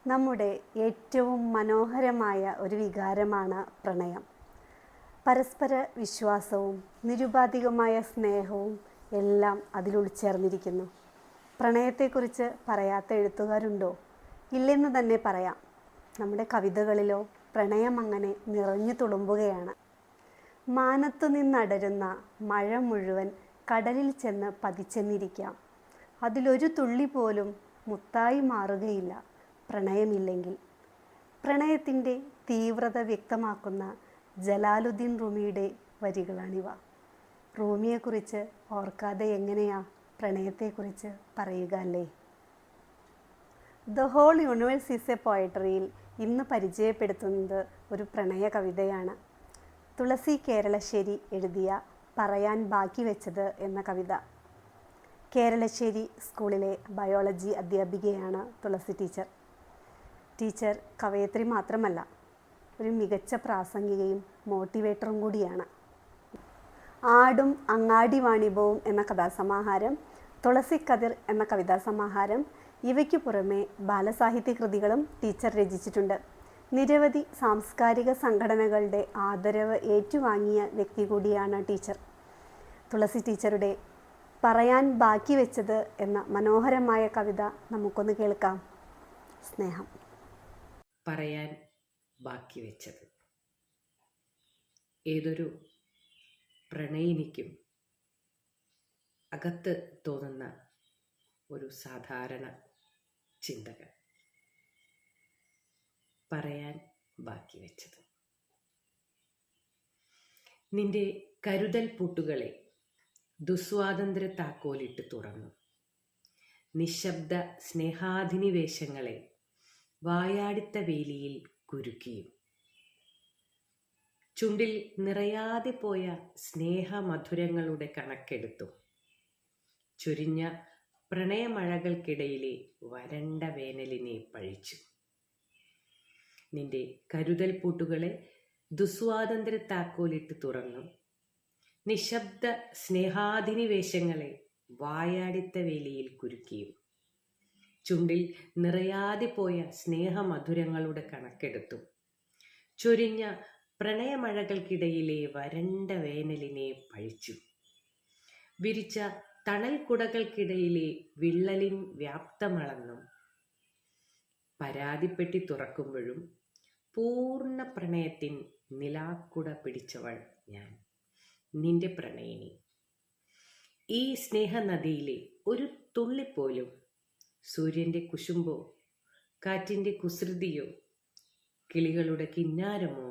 നമ്മുടെ ഏറ്റവും മനോഹരമായ ഒരു വികാരമാണ് പ്രണയം. പരസ്പര വിശ്വാസവും നിരുപാധികമായ സ്നേഹവും എല്ലാം അതിൽ ഉൾച്ചേർന്നിരിക്കുന്നു. പ്രണയത്തെക്കുറിച്ച് പറയാത്ത എഴുത്തുകാരുണ്ടോ? ഇല്ലെന്ന് തന്നെ പറയാം. നമ്മുടെ കവിതകളിലോ പ്രണയം അങ്ങനെ നിറഞ്ഞു തുളുമ്പുകയാണ്. മാനത്തു നിന്നടരുന്ന മഴ മുഴുവൻ കടലിൽ ചെന്ന് പതിച്ചെന്നിരിക്കാം. അതിലൊരു തുള്ളി പോലും മുത്തായി മാറുകയില്ല പ്രണയമില്ലെങ്കിൽ. പ്രണയത്തിൻ്റെ തീവ്രത വ്യക്തമാക്കുന്ന ജലാലുദ്ദീൻ റൂമിയുടെ വരികളാണിവ. റൂമിയെക്കുറിച്ച് ഓർക്കാതെ എങ്ങനെയാ പ്രണയത്തെക്കുറിച്ച് പറയുക അല്ലേ? The whole universe is a പോയട്രിയിൽ ഇന്ന് പരിചയപ്പെടുത്തുന്നത് ഒരു പ്രണയ കവിതയാണ്. തുളസി കേരളശ്ശേരി എഴുതിയ പറയാൻ ബാക്കി വെച്ചത് എന്ന കവിത. കേരളശ്ശേരി സ്കൂളിലെ ബയോളജി അധ്യാപികയാണ് തുളസി ടീച്ചർ. ടീച്ചർ കവയത്രി മാത്രമല്ല, ഒരു മികച്ച പ്രാസംഗികയും മോട്ടിവേറ്ററും കൂടിയാണ്. ആടും അങ്ങാടി വാണിഭവും എന്ന കഥാസമാഹാരം, തുളസിക്കതിർ എന്ന കവിതാസമാഹാരം, ഇവയ്ക്കു പുറമെ ബാലസാഹിത്യ കൃതികളും ടീച്ചർ രചിച്ചിട്ടുണ്ട്. നിരവധി സാംസ്കാരിക സംഘടനകളുടെ ആദരവ് ഏറ്റുവാങ്ങിയ വ്യക്തി കൂടിയാണ് ടീച്ചർ. തുളസി ടീച്ചറുടെ പറയാൻ ബാക്കി വെച്ചത് എന്ന മനോഹരമായ കവിത നമുക്കൊന്ന് കേൾക്കാം. സ്നേഹം. പറയാൻ ബാക്കി വെച്ചത്. ഏതൊരു പ്രണയിനിക്കും അകത്ത് തോന്നുന്ന ഒരു സാധാരണ ചിന്തകൾ. പറയാൻ ബാക്കി വെച്ചത്. നിന്റെ കരുതൽ പൂട്ടുകളെ ദുസ്വാതന്ത്ര്യ താക്കോലിട്ട് തുറന്നു. നിശബ്ദ സ്നേഹാധിനിവേശങ്ങളെ വായാടിത്ത വേലിയിൽ കുരുക്കിയും. ചുണ്ടിൽ നിറയാതെ പോയ സ്നേഹമധുരങ്ങളുടെ കണക്കെടുത്തു. ചൊരിഞ്ഞ പ്രണയമഴകൾക്കിടയിലെ വരണ്ട വേനലിനെ പഴിച്ചു. നിന്റെ കരുതൽ പൂട്ടുകളെ ദുസ്വാതന്ത്ര്യ താക്കോലിട്ട് തുറന്നു. നിശബ്ദ സ്നേഹാധിനിവേശങ്ങളെ വായാടിത്ത വേലിയിൽ കുരുക്കിയും. ചുണ്ടിൽ നിറയാതെ പോയ സ്നേഹമധുരങ്ങളുടെ കണക്കെടുത്തു. ചൊരിഞ്ഞ പ്രണയമഴകൾക്കിടയിലെ വരണ്ട വേനലിനെ പഴിച്ചു. വിരിച്ച തണൽ കുടകൾക്കിടയിലെ വിള്ളലിൻ വ്യാപ്തമളന്നും. പരാതിപ്പെട്ടി തുറക്കുമ്പോഴും പൂർണ്ണ പ്രണയത്തിൻ നിലാക്കുട പിടിച്ചവൾ ഞാൻ, നിന്റെ പ്രണയിനി. ഈ സ്നേഹനദിയിലെ ഒരു തുള്ളിപ്പോലും സൂര്യൻ്റെ കുശുമ്പോ കാറ്റിൻ്റെ കുസൃതിയോ കിളികളുടെ കിന്നാരമോ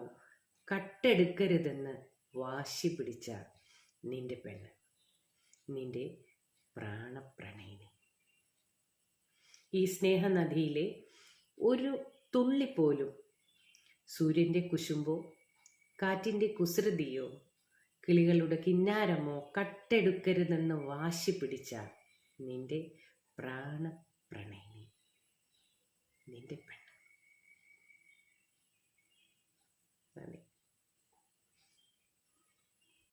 കട്ടെടുക്കരുതെന്ന് വാശി പിടിച്ച നിന്റെ പെണ്ണ്, നിന്റെ പ്രാണപ്രണയിനി. ഈ സ്നേഹനദിയിലെ ഒരു തുള്ളിപ്പോലും സൂര്യൻ്റെ കുശുമ്പോ കാറ്റിൻ്റെ കുസൃതിയോ കിളികളുടെ കിന്നാരമോ കട്ടെടുക്കരുതെന്ന് വാശി പിടിച്ച നിന്റെ പ്രാണപ്രണയിനി, നിന്റെ പെണ്ണ്. നന്ദി.